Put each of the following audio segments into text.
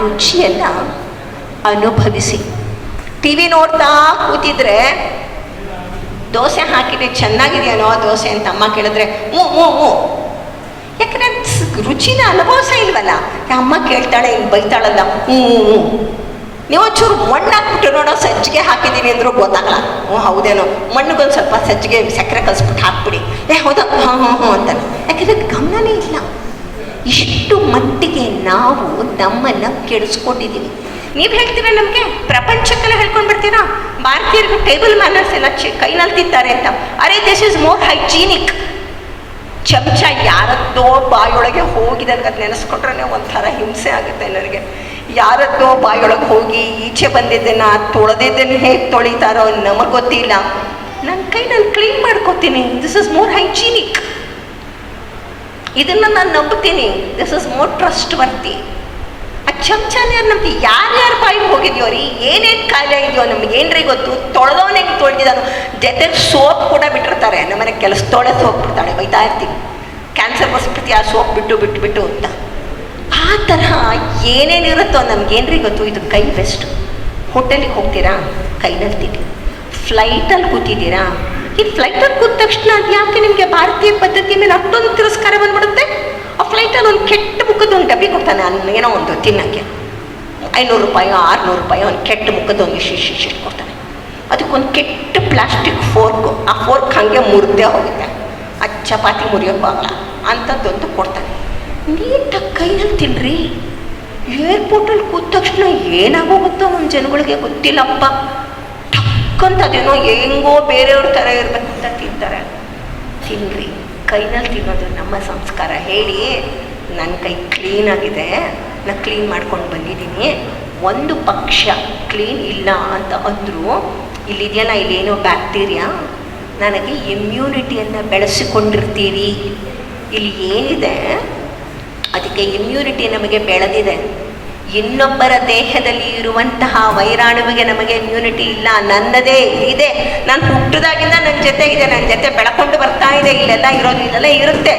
ರುಚಿಯನ್ನು ಅನುಭವಿಸಿ. T V ನೋಡ್ತಾ ಕೂತಿದ್ರೆ ದೋಸೆ ಹಾಕಿದ್ರೆ ಚೆನ್ನಾಗಿದೆಯೇನೋ ದೋಸೆ ಅಂತ ಅಮ್ಮ ಕೇಳಿದ್ರೆ ಹ್ಞೂ ಹ್ಞೂ ಹ್ಞೂ, ಯಾಕಂದರೆ ರುಚಿನ ಅನುಭವಿಸ ಇಲ್ವಲ್ಲ. ಅಮ್ಮ ಕೇಳ್ತಾಳೆ ಹಿಂಗೆ ಬೈತಾಳಲ್ಲ, ಹ್ಞೂ ಹ್ಞೂ. ನೀವು ಒಂಚೂರು ಮಣ್ಣು ಹಾಕ್ಬಿಟ್ಟು ನೋಡೋ, ಸಜ್ಜಿಗೆ ಹಾಕಿದ್ದೀನಿ ಅಂದರೂ ಗೊತ್ತಾಗಲ್ಲ. ಹ್ಞೂ ಹೌದೇನೋ, ಮಣ್ಣಿಗೊಂದು ಸ್ವಲ್ಪ ಸಜ್ಜಿಗೆ ಸಕ್ಕರೆ ಕಲಿಸ್ಬಿಟ್ಟು ಹಾಕ್ಬಿಡಿ, ಹೌದಾ ಹಾಂ ಹಾಂ ಹ್ಞೂ ಅಂತಾನೆ. ಯಾಕಂದರೆ ಗಮನನೇ ಇಲ್ಲ. ಇಷ್ಟು ಮಟ್ಟಿಗೆ ನಾವು ನಮ್ಮನ್ನು ಕೆಡಿಸ್ಕೊಂಡಿದ್ದೀವಿ. ನೀವು ಹೇಳ್ತೀರಾ ನಮಗೆ ಪ್ರಪಂಚಕ್ಕೆಲ್ಲ ಹೇಳ್ಕೊಂಡು ಬರ್ತೀರಾ ಭಾರತೀಯರಿಗೆ ಟೇಬಲ್ ಮ್ಯಾನರ್ಸ್ ಎಲ್ಲ ಕೈನಲ್ಲಿ ತಿಂತಾರೆ ಅಂತ. ಅರೆ ದಿಸ್ ಇಸ್ ಮೋರ್ ಹೈಜೀನಿಕ್. ಚಮಚ ಯಾರದ್ದೋ ಬಾಯೊಳಗೆ ಹೋಗಿದೆ ನನಗೆ ಅದು ನೆನೆಸ್ಕೊಂಡ್ರೆ ಒಂಥರ ಹಿಂಸೆ ಆಗುತ್ತೆ ನನಗೆ. ಯಾರದ್ದೋ ಬಾಯೊಳಗೆ ಹೋಗಿ ಈಚೆ ಬಂದಿದ್ದನ್ನು ತೊಳೆದಿದ್ದನ್ನು ಹೇಗೆ ತೊಳಿತಾರೋ ನಮಗೆ ಗೊತ್ತಿಲ್ಲ. ನನ್ನ ಕೈನಲ್ಲಿ ಕ್ಲೀನ್ ಮಾಡ್ಕೋತೀನಿ. This is more hygienic. ಇದನ್ನು ನಾನು ನಂಬ್ತೀನಿ. This is more trustworthy. ಆ ಚಮಚನೇ ನಮ್ಗೆ ಯಾರ್ಯಾರು ಬಾಯಿಗೆ ಹೋಗಿದ್ಯೋ ರೀ, ಏನೇನು ಕಾಯಿಲೆ ಇದೆಯೋ ನಮ್ಗೆ ಏನ್ರಿ ಗೊತ್ತು. ತೊಳೆದವನೇ ತೊಳೆದಿದ್ದಾನು, ಜೊತೆಗೆ ಸೋಪ್ ಕೂಡ ಬಿಟ್ಟಿರ್ತಾರೆ. ನಮ್ಮನೆ ಕೆಲಸ ತೊಳೆದು ಹೋಗ್ಬಿಡ್ತಾಳೆ, ಬೈತಾ ಇರ್ತೀನಿ, ಕ್ಯಾನ್ಸರ್ ಬರ್ಸ್ಬಿಡ್ತೀವಿ ಆ ಸೋಪ್ ಬಿಟ್ಟು ಅಂತ. ಆ ತರಹ ಏನೇನಿರುತ್ತೋ ನಮ್ಗೇನ್ರಿ ಗೊತ್ತು. ಇದು ಕೈ ವೆಸ್ಟ್. ಹೋಟೆಲಿಗೆ ಹೋಗ್ತೀರಾ, ಕೈನಲ್ಲಿ ತಿನ್ನಿ. ಫ್ಲೈಟಲ್ಲಿ ಕೂತಿದ್ದೀರಾ, ಈ ಫ್ಲೈಟಲ್ಲಿ ಕೂತ ತಕ್ಷಣ ಅದು ಯಾಕೆ ನಿಮಗೆ ಭಾರತೀಯ ಪದ್ಧತಿ ಮೇಲೆ ಅಷ್ಟೊಂದು ತಿರಸ್ಕಾರ ಬಂದ್ಬಿಡುತ್ತೆ. ಆ ಫ್ಲೈಟಲ್ಲಿ ಒಂದು ಕೆಟ್ಟ ಮುಖದ ಒಂದು ಡಬ್ಬಿ ಕೊಡ್ತಾನೆ, ಏನೋ ಒಂದು ತಿನ್ನೋಕ್ಕೆ 500 ರೂಪಾಯೋ 600 ರೂಪಾಯೋ ಒಂದು ಕೆಟ್ಟ ಮುಖದ ಒಂದು ಇಷ್ಟು ಕೊಡ್ತಾನೆ. ಅದಕ್ಕೊಂದು ಕೆಟ್ಟ ಪ್ಲಾಸ್ಟಿಕ್ ಫೋರ್ಕು, ಆ ಫೋರ್ಕ್ ಹಾಗೆ ಮುರಿದೇ ಹೋಗುತ್ತೆ, ಆ ಚಪಾತಿ ಮುರಿಯೋಕ್ಕಾಗಲ್ಲ ಅಂಥದ್ದೊಂದು ಕೊಡ್ತಾನೆ. ನೀಟಾಗಿ ಕೈನಲ್ಲಿ ತಿನ್ನಿರಿ. ಏರ್ಪೋರ್ಟಲ್ಲಿ ಕೂತ ತಕ್ಷಣ ಏನಾಗೋಗುತ್ತೋ ನಮ್ಮ ಜನಗಳಿಗೆ ಗೊತ್ತಿಲ್ಲಪ್ಪ. ಟಕ್ಕಂತ ಅದೇನೋ ಹೆಂಗೋ ಬೇರೆಯವ್ರ ಥರ ಇರಬೇಕು ಅಂತ ತಿಂತಾರೆ. ತಿನ್ನಿರಿ, ಕೈನಲ್ಲಿ ತಿನ್ನೋದು ನಮ್ಮ ಸಂಸ್ಕಾರ. ಹೇಳಿ ನನ್ನ ಕೈ ಕ್ಲೀನಾಗಿದೆ, ನಾನು ಕ್ಲೀನ್ ಮಾಡ್ಕೊಂಡು ಬಂದಿದ್ದೀನಿ. ಒಂದು ಪಕ್ಷ ಕ್ಲೀನ್ ಇಲ್ಲ ಅಂತ ಅಂದರೂ ಇಲ್ಲಿದೆಯಲ್ಲ, ಇಲ್ಲೇನೋ ಬ್ಯಾಕ್ಟೀರಿಯಾ, ನನಗೆ ಇಮ್ಯುನಿಟಿಯನ್ನು ಬೆಳೆಸಿಕೊಂಡಿರ್ತೀವಿ. ಇಲ್ಲಿ ಏನಿದೆ ಅದಕ್ಕೆ ಇಮ್ಯುನಿಟಿ ನಮಗೆ ಬೆಳೆದಿದೆ. ಇನ್ನೊಬ್ಬರ ದೇಹದಲ್ಲಿ ಇರುವಂತಹ ವೈರಾಣುವಿಗೆ ನಮಗೆ ಇಮ್ಯುನಿಟಿ ಇಲ್ಲ, ನನ್ನದೇ ಇದೆ. ನಾನು ಹುಟ್ಟಿದಾಗಿಂದ ನನ್ನ ಜೊತೆ ಇದೆ, ನನ್ನ ಜೊತೆ ಬೆಳ್ಕೊಂಡು ಬರ್ತಾ ಇದೆ. ಇಲ್ಲೆಲ್ಲ ಇರೋದು, ಇಲ್ಲೆಲ್ಲ ಇರುತ್ತೆ.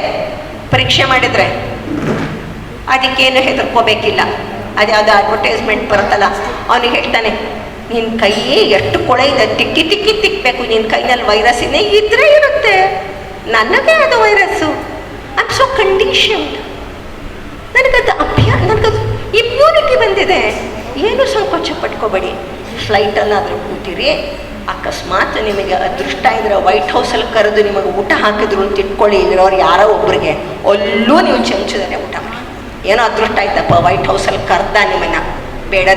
ಪರೀಕ್ಷೆ ಮಾಡಿದರೆ ಅದಕ್ಕೇನು ಹೆದರ್ಕೋಬೇಕಿಲ್ಲ. ಅದ್ಯಾವುದೋ ಅಡ್ವರ್ಟೈಸ್ಮೆಂಟ್ ಬರುತ್ತಲ್ಲ, ಅವನಿಗೆ ಹೇಳ್ತಾನೆ, ನಿನ್ನ ಕೈ ಎಷ್ಟು ಕೊಳೆ ಇದೆ, ತಿಕ್ಕಬೇಕು, ನಿನ್ನ ಕೈನಲ್ಲಿ ವೈರಸ್ ಇದೆ ಇದ್ರೆ ಇರುತ್ತೆ. ನನಗೆ ಅದು virus, I am so conditioned. ನನಗದು ನನಗದು ಇಮ್ಯುನಿಟಿ ಬಂದಿದೆ. ಏನು ಸಂಕೋಚ ಪಟ್ಕೋಬೇಡಿ. ಫ್ಲೈಟಲ್ಲಾದರೂ ಕೂತೀರಿ, ಅಕಸ್ಮಾತ್ ನಿಮಗೆ ಅದೃಷ್ಟ ಇದ್ರೆ ವೈಟ್ ಹೌಸಲ್ಲಿ ಕರೆದು ನಿಮಗೆ ಊಟ ಹಾಕಿದ್ರು ಅಂತ ಇಟ್ಕೊಳ್ಳಿ. ಇಲ್ಲಿರೋರು ಯಾರೋ ಒಬ್ಬರಿಗೆ ಅಲ್ಲೂ ನೀವು ಚಮಚದಲ್ಲೇ ಊಟ ಮಾಡಿ. ಏನೋ ಅದೃಷ್ಟ ಆಯ್ತಪ್ಪ, ವೈಟ್ ಹೌಸಲ್ಲಿ ಕರೆದ ನಿಮ್ಮನ್ನು, ಬೇಡ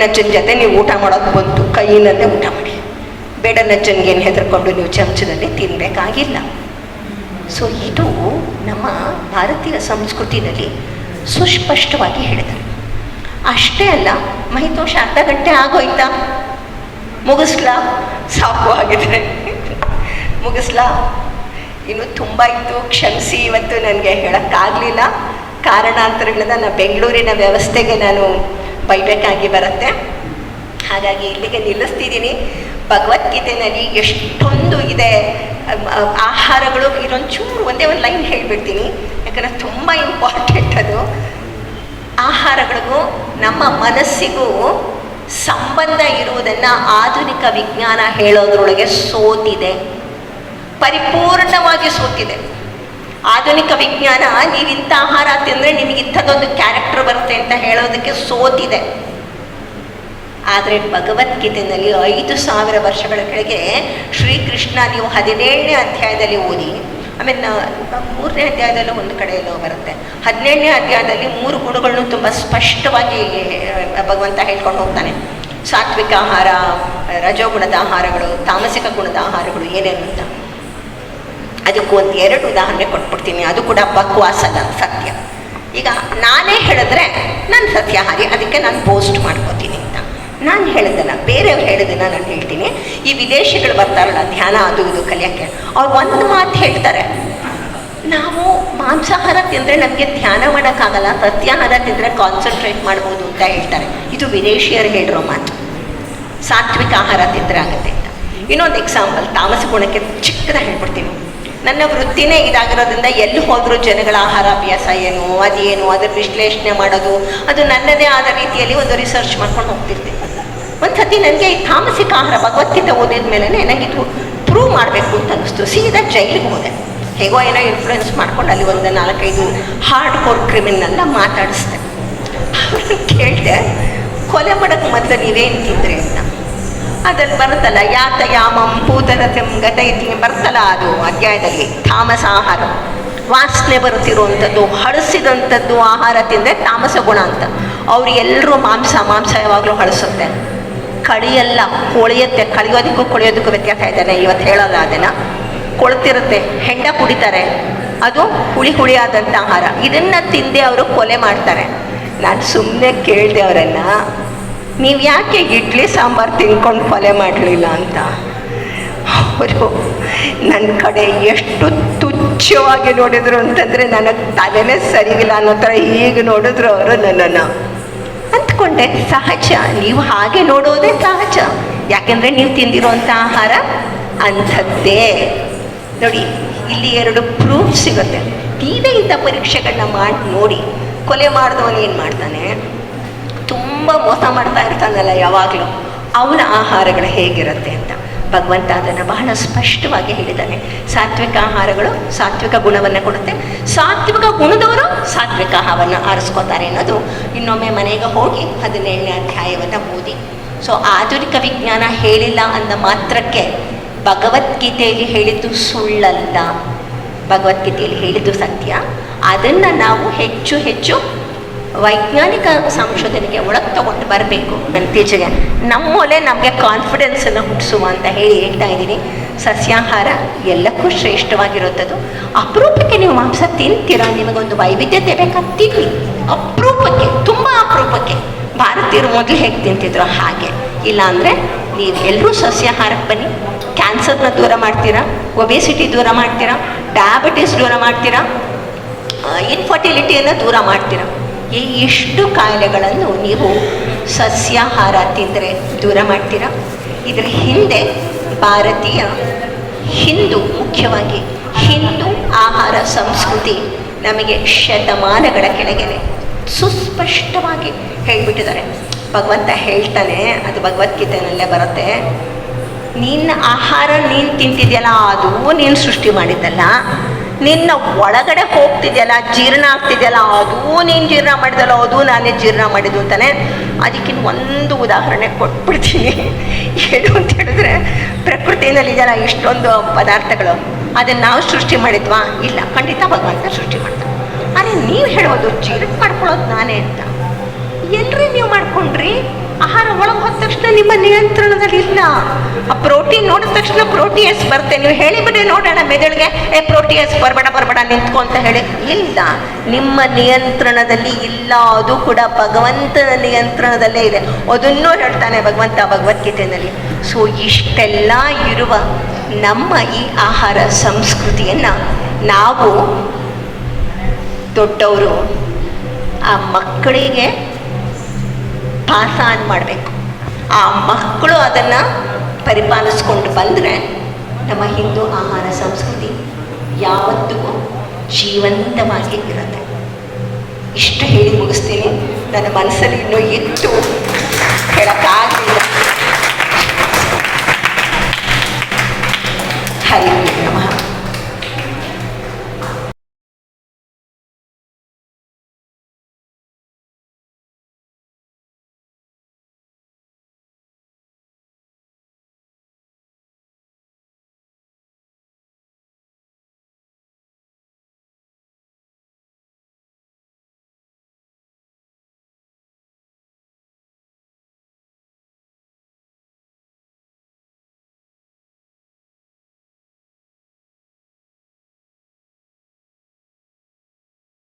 ನಜ್ಜನ ಜೊತೆ ನೀವು ಊಟ ಮಾಡೋದು ಬಂತು, ಕೈಯಿನಲ್ಲೇ ಊಟ ಮಾಡಿ. ಬೇಡ ನಜ್ಜನಿಗೇನು ಹೆದರ್ಕೊಂಡು ನೀವು ಚಮಚದಲ್ಲಿ ತಿನ್ನಬೇಕಾಗಿಲ್ಲ. ಸೊ ಇದು ನಮ್ಮ ಭಾರತೀಯ ಸಂಸ್ಕೃತಿಯಲ್ಲಿ ಸುಸ್ಪಷ್ಟವಾಗಿ ಹೇಳಿದ್ದಾರೆ. ಅಷ್ಟೇ ಅಲ್ಲ, ಮಹಿತೋಷ ಅರ್ಧ ಗಂಟೆ ಆಗೋಯ್ತಾ, ಮುಗಿಸ್ಲಾ? ಸಾಕು ಆಗಿದೆ, ಮುಗಿಸ್ಲಾ? ಇನ್ನು ತುಂಬ ಇತ್ತು, ಕ್ಷಮಿಸಿ. ಇವತ್ತು ನನಗೆ ಹೇಳೋಕ್ಕಾಗಲಿಲ್ಲ, ಕಾರಣಾಂತರಗಳಿಂದ ನಾನು ಬೆಂಗಳೂರಿನ ವ್ಯವಸ್ಥೆಗೆ ನಾನು ಬೈಬೇಕಾಗಿ ಬರುತ್ತೆ. ಹಾಗಾಗಿ ಇಲ್ಲಿಗೆ ನಿಲ್ಲಿಸ್ತಿದ್ದೀನಿ. ಭಗವದ್ಗೀತೆಯಲ್ಲಿ ಎಷ್ಟೊಂದು ಇದೆ ಆಹಾರಗಳು. ಇದೊಂಚೂರು ಒಂದೇ ಒಂದು ಲೈನ್ ಹೇಳಿಬಿಡ್ತೀನಿ, ಯಾಕಂದರೆ ತುಂಬ ಇಂಪಾರ್ಟೆಂಟ್ ಅದು. ಆಹಾರಗಳಿಗೂ ನಮ್ಮ ಮನಸ್ಸಿಗೂ ಸಂಬಂಧ ಇರುವುದನ್ನು ಆಧುನಿಕ ವಿಜ್ಞಾನ ಹೇಳೋದ್ರೊಳಗೆ ಸೋತಿದೆ, ಪರಿಪೂರ್ಣವಾಗಿ ಸೋತಿದೆ. ಆಧುನಿಕ ವಿಜ್ಞಾನ ನೀವು ಇಂಥ ಆಹಾರ ತಿಂದರೆ ನಿಮಗೆ ಇಂಥದ್ದೊಂದು ಕ್ಯಾರೆಕ್ಟರ್ ಬರುತ್ತೆ ಅಂತ ಹೇಳೋದಕ್ಕೆ ಸೋತಿದೆ. ಆದರೆ ಭಗವದ್ಗೀತೆಯಲ್ಲಿ 5000 ವರ್ಷಗಳ ಕೆಳಗೆ ಶ್ರೀಕೃಷ್ಣ, ನೀವು 17ನೇ ಅಧ್ಯಾಯದಲ್ಲಿ ಓದಿ, ಆಮೇಲೆ 3ನೇ ಅಧ್ಯಾಯದಲ್ಲೂ ಒಂದು ಕಡೆಯಲ್ಲೋ ಬರುತ್ತೆ, 17ನೇ ಅಧ್ಯಾಯದಲ್ಲಿ 3 ಗುಣಗಳನ್ನು ತುಂಬ ಸ್ಪಷ್ಟವಾಗಿ ಭಗವಂತ ಹೇಳ್ಕೊಂಡು ಹೋಗ್ತಾನೆ. ಸಾತ್ವಿಕ ಆಹಾರ, ರಜೋಗುಣದ ಆಹಾರಗಳು, ತಾಮಸಿಕ ಗುಣದ ಆಹಾರಗಳು ಏನೇನು ಅಂತ. ಅದಕ್ಕೆ 2 ಉದಾಹರಣೆ ಕೊಟ್ಬಿಡ್ತೀನಿ. ಅದು ಕೂಡ ಬಕ್ವಾಸಲ್ಲ, ಸತ್ಯ. ಈಗ ನಾನೇ ಹೇಳಿದ್ರೆ ನಾನು ಸತ್ಯಾಹಾರಿ, ಅದಕ್ಕೆ ನಾನು ಬೋಸ್ಟ್ ಮಾಡ್ಕೋತೀನಿ ಅಂತ. ನಾನು ಹೇಳಿದ್ದಲ್ಲ, ಬೇರೆಯವ್ರು ಹೇಳಿದ್ದನ್ನು ನಾನು ಹೇಳ್ತೀನಿ. ಈ ವಿದೇಶಿಗಳು ಬರ್ತಾರಲ್ಲ ಧ್ಯಾನ ಅದು ಇದು ಕಲಿಯೋಕ್ಕೆ, ಅವ್ರು ಒಂದು ಮಾತು ಹೇಳ್ತಾರೆ, ನಾವು ಮಾಂಸಾಹಾರ ತಿಂದರೆ ನಮಗೆ ಧ್ಯಾನ ಮಾಡೋಕ್ಕಾಗಲ್ಲ, ಸತ್ಯಾಹಾರ ತಿಂದರೆ ಕಾನ್ಸಂಟ್ರೇಟ್ ಮಾಡ್ಬೋದು ಅಂತ ಹೇಳ್ತಾರೆ. ಇದು ವಿದೇಶಿಯರು ಹೇಳಿರೋ ಮಾತು. ಸಾತ್ವಿಕ ಆಹಾರ ತಿಂದರೆ ಆಗುತ್ತೆ ಅಂತ. ಇನ್ನೊಂದು ಎಕ್ಸಾಂಪಲ್, ತಾಮಸ ಗುಣಕ್ಕೆ ಚಿಕ್ಕದಾಗಿ ಹೇಳ್ಬಿಡ್ತೀನಿ. ನನ್ನ ವೃತ್ತಿನೇ ಇದಾಗಿರೋದ್ರಿಂದ ಎಲ್ಲಿ ಹೋದರೂ ಜನಗಳ ಆಹಾರ ಅಭ್ಯಾಸ ಏನು, ಅದೇನು, ಅದರ ವಿಶ್ಲೇಷಣೆ ಮಾಡೋದು, ಅದು ನನ್ನದೇ ಆದ ರೀತಿಯಲ್ಲಿ ಒಂದು ರಿಸರ್ಚ್ ಮಾಡ್ಕೊಂಡು ಹೋಗ್ತಿರ್ತೀನಿ. ಒಂದು ಸತಿ ನನಗೆ ಈ ತಾಮಸಿಕ ಆಹಾರ ಭಗವದ್ಗೀತೆ ಓದಿದ ಮೇಲೆ ನನಗಿದು ಪ್ರೂವ್ ಮಾಡಬೇಕು ಅಂತ ಅನ್ನಿಸ್ತು. ಸೀದಾ ಜೈಲಿಗೆ ಹೋದೆ. ಹೇಗೋ ಏನೋ ಇನ್ಫ್ಲೂಯೆನ್ಸ್ ಮಾಡ್ಕೊಂಡು ಅಲ್ಲಿ ಒಂದು 4-5 ಹಾರ್ಡ್ ಕೋರ್ ಕ್ರಿಮಿನಲ್ನ ಮಾತಾಡಿಸ್ದೆ. ಅವ್ರನ್ನ ಕೇಳಿದೆ, ಕೊಲೆ ಮಾಡೋಕ್ಕೆ ಮೊದಲು ನೀವೇನು ತಿಂದ್ರಿ ಅಂತ. ಅದ್ರಲ್ಲಿ ಬರುತ್ತಲ್ಲ, ಯಾತ ಯಾಮಂ ಪೂತರಥಂ ಗತ ಇದ್ದೀನಿ ಬರ್ತಲ್ಲ, ಅದು ಅಧ್ಯಾಯದಲ್ಲಿ ತಾಮಸ ಆಹಾರ, ವಾಸನೆ ಬರುತ್ತಿರುವಂಥದ್ದು, ಹಳಸಿದಂಥದ್ದು ಆಹಾರ ತಿಂದರೆ ತಾಮಸ ಗುಣ ಅಂತ. ಅವ್ರು ಎಲ್ಲರೂ ಮಾಂಸ ಯಾವಾಗಲೂ ಹಳಸುತ್ತೆ, ಕಡಿಯೆಲ್ಲ ಕೊಳೆಯುತ್ತೆ. ಕಳಿಯೋದಕ್ಕೂ ಕೊಳೆಯೋದಕ್ಕೂ ವ್ಯತ್ಯಾಸ ಇದ್ದಾನೆ, ಇವತ್ತು ಹೇಳೋಲ್ಲ ಅದನ್ನು. ಕೊಳ್ತಿರುತ್ತೆ, ಹೆಂಡ ಕುಡಿತಾರೆ, ಅದು ಹುಳಿ ಆದಂಥ ಆಹಾರ. ಇದನ್ನು ತಿಂದೆ ಅವರು ಕೊಲೆ ಮಾಡ್ತಾರೆ. ನಾನು ಸುಮ್ಮನೆ ಕೇಳಿದೆ ಅವರನ್ನು, ನೀವು ಯಾಕೆ ಇಡ್ಲಿ ಸಾಂಬಾರು ತಿನ್ಕೊಂಡು ಕೊಲೆ ಮಾಡಲಿಲ್ಲ ಅಂತ. ಅವರು ನನ್ನ ಕಡೆ ಎಷ್ಟು ತುಚ್ಛವಾಗಿ ನೋಡಿದ್ರು ಅಂತಂದರೆ ನನಗೆ ತಲೆನೇ ಸರಿಗಿಲ್ಲ ಅನ್ನೋ ಥರ ಹೀಗೆ ನೋಡಿದ್ರು ಅವರು ನನ್ನನ್ನು. ಅಂದ್ಕೊಂಡೆ, ಸಹಜ, ನೀವು ಹಾಗೆ ನೋಡೋದೇ ಸಹಜ, ಯಾಕೆಂದರೆ ನೀವು ತಿಂದಿರೋಂಥ ಆಹಾರ ಅಂಥದ್ದೇ. ನೋಡಿ, ಇಲ್ಲಿ 2 ಪ್ರೂಫ್ ಸಿಗುತ್ತೆ. ನೀವೇ ಇಂಥ ಪರೀಕ್ಷೆಗಳನ್ನ ಮಾಡಿ ನೋಡಿ. ಕೊಲೆ ಮಾಡಿದವನು ಏನು ಮಾಡ್ತಾನೆ, ತುಂಬ ಮೋಸ ಮಾಡ್ತಾ ಇರ್ತಾನಲ್ಲ ಯಾವಾಗಲೂ, ಅವನ ಆಹಾರಗಳು ಹೇಗಿರುತ್ತೆ ಅಂತ ಭಗವಂತ ಅದನ್ನು ಬಹಳ ಸ್ಪಷ್ಟವಾಗಿ ಹೇಳಿದ್ದಾನೆ. ಸಾತ್ವಿಕ ಆಹಾರಗಳು ಸಾತ್ವಿಕ ಗುಣವನ್ನು ಕೊಡುತ್ತೆ, ಸಾತ್ವಿಕ ಗುಣದವರು ಸಾತ್ವಿಕ ಆಹಾರವನ್ನು ಆರಿಸ್ಕೋತಾರೆ ಅನ್ನೋದು ಇನ್ನೊಮ್ಮೆ ಮನೆಗೆ ಹೋಗಿ 17ನೇ ಅಧ್ಯಾಯವನ್ನು ಓದಿ. ಸೊ ಆಧುನಿಕ ವಿಜ್ಞಾನ ಹೇಳಿಲ್ಲ ಅಂದ ಮಾತ್ರಕ್ಕೆ ಭಗವದ್ಗೀತೆಯಲ್ಲಿ ಹೇಳಿದ್ದು ಸುಳ್ಳಲ್ಲ, ಭಗವದ್ಗೀತೆಯಲ್ಲಿ ಹೇಳಿದ್ದು ಸತ್ಯ. ಅದನ್ನು ನಾವು ಹೆಚ್ಚು ಹೆಚ್ಚು ವೈಜ್ಞಾನಿಕ ಸಂಶೋಧನೆಗೆ ಒಳಗೆ ತಗೊಂಡು ಬರಬೇಕು. ಇತ್ತೀಚೆಗೆ ನಮ್ಮೊಲೆ ನಮಗೆ ಕಾನ್ಫಿಡೆನ್ಸನ್ನು ಹುಟ್ಟಿಸುವ ಅಂತ ಹೇಳ್ತಾ ಇದ್ದೀನಿ. ಸಸ್ಯಾಹಾರ ಎಲ್ಲಕ್ಕೂ ಶ್ರೇಷ್ಠವಾಗಿರುತ್ತದು. ಅಪರೂಪಕ್ಕೆ ನೀವು ಮಾಂಸ ತಿಂತೀರಾ, ನಿಮಗೊಂದು ವೈವಿಧ್ಯತೆ ಬೇಕಾದ ತಿನ್ನಿ. ಅಪರೂಪಕ್ಕೆ, ತುಂಬ ಅಪರೂಪಕ್ಕೆ. ಭಾರತೀಯರು ಮೊದಲು ಹೇಗೆ ತಿಂತಿದ್ರು ಹಾಗೆ. ಇಲ್ಲಾಂದರೆ ನೀವು ಎಲ್ಲರೂ ಸಸ್ಯಾಹಾರಕ್ಕೆ ಬನ್ನಿ. ಕ್ಯಾನ್ಸರ್ನ ದೂರ ಮಾಡ್ತೀರಾ, ಒಬೆಸಿಟಿ ದೂರ ಮಾಡ್ತೀರಾ, ಡಯಾಬಿಟಿಸ್ ದೂರ ಮಾಡ್ತೀರಾ, ಇನ್ಫರ್ಟಿಲಿಟಿಯನ್ನು ದೂರ ಮಾಡ್ತೀರಾ. ಎಷ್ಟು ಕಾಯಿಲೆಗಳನ್ನು ನೀವು ಸಸ್ಯಾಹಾರ ತಿಂದರೆ ದೂರ ಮಾಡ್ತೀರಾ. ಇದರ ಹಿಂದೆ ಭಾರತೀಯ ಹಿಂದೂ, ಮುಖ್ಯವಾಗಿ ಹಿಂದೂ ಆಹಾರ ಸಂಸ್ಕೃತಿ ನಮಗೆ ಶತಮಾನಗಳ ಕೆಳಗೆ ಸುಸ್ಪಷ್ಟವಾಗಿ ಹೇಳಿಬಿಟ್ಟಿದ್ದಾರೆ. ಭಗವಂತ ಹೇಳ್ತಾನೆ, ಅದು ಭಗವದ್ಗೀತೆಯಲ್ಲೇ ಬರುತ್ತೆ, ನಿನ್ನ ಆಹಾರ ನೀನು ತಿಂತಿದೆಯಲ್ಲ ಅದು ನೀನು ಸೃಷ್ಟಿ ಮಾಡಿದ್ದಲ್ಲ, ನಿನ್ನ ಒಳಗಡೆ ಹೋಗ್ತಿದೆಯಲ್ಲ, ಜೀರ್ಣ ಆಗ್ತಿದೆಯಲ್ಲ ಅದು ನೀನು ಜೀರ್ಣ ಮಾಡಿದಲ್ಲ, ಅದು ನಾನೇ ಜೀರ್ಣ ಮಾಡಿದ್ದು ಅಂತಾನೆ. ಅದಕ್ಕಿಂತ ಒಂದು ಉದಾಹರಣೆ ಕೊಟ್ಬಿಡ್ತೀನಿ. ಏನು ಅಂತ ಹೇಳಿದ್ರೆ, ಪ್ರಕೃತಿಯಲ್ಲಿದೆಯಲ್ಲ ಇಷ್ಟೊಂದು ಪದಾರ್ಥಗಳು, ಅದನ್ನು ನಾವು ಸೃಷ್ಟಿ ಮಾಡಿದ್ವಾ? ಇಲ್ಲ, ಖಂಡಿತ ಭಗವಂತ ಸೃಷ್ಟಿ ಮಾಡ್ತಾರೆ. ಆದರೆ ನೀವು ಹೇಳೋದು ಜೀರ್ಣ ಮಾಡ್ಕೊಳ್ಳೋದು ನಾನೇ ಅಂತ. ಎಲ್ರಿ ನೀವು ಮಾಡ್ಕೊಂಡ್ರಿ? ಆಹಾರ ಒಳಗೆ ಹೋದ ತಕ್ಷಣ ನಿಮ್ಮ ನಿಯಂತ್ರಣದಲ್ಲಿ ಇಲ್ಲ. ಆ ಪ್ರೋಟೀನ್ ನೋಡಿದ ತಕ್ಷಣ ಪ್ರೋಟೀಯಸ್ ಬರುತ್ತೆ. ನೀವು ಹೇಳಿಬಿಡಿ ನೋಡೋಣ ಮೆದುಳಿಗೆ, ಪ್ರೋಟೀಯಸ್ ಬರಬೇಡ ನಿಂತ್ಕೊ ಅಂತ ಹೇಳಿ. ಇಲ್ಲ, ನಿಮ್ಮ ನಿಯಂತ್ರಣದಲ್ಲಿ ಇಲ್ಲ. ಅದು ಕೂಡ ಭಗವಂತನ ನಿಯಂತ್ರಣದಲ್ಲೇ ಇದೆ. ಅದನ್ನೂ ಹೇಳ್ತಾನೆ ಭಗವಂತ ಭಗವದ್ಗೀತೆಯಲ್ಲಿ. ಸೊ ಇಷ್ಟೆಲ್ಲ ಇರುವ ನಮ್ಮ ಈ ಆಹಾರ ಸಂಸ್ಕೃತಿಯನ್ನು ನಾವು ದೊಡ್ಡವರು ಆ ಮಕ್ಕಳಿಗೆ ಪಾಸ ಮಾಡಬೇಕು. ಆ ಮಕ್ಕಳು ಅದನ್ನು ಪರಿಪಾಲಿಸ್ಕೊಂಡು ಬಂದರೆ ನಮ್ಮ ಹಿಂದೂ ಆಹಾರ ಸಂಸ್ಕೃತಿ ಯಾವತ್ತಿಗೂ ಜೀವಂತವಾಗಿ ಇರುತ್ತೆ. ಇಷ್ಟು ಹೇಳಿ ಮುಗಿಸ್ತೀನಿ. ನನ್ನ ಮನಸ್ಸಲ್ಲಿ ಇನ್ನೂ ಇತ್ತು, ಹೇಳೋಕ್ಕಾಗಲಿಲ್ಲ.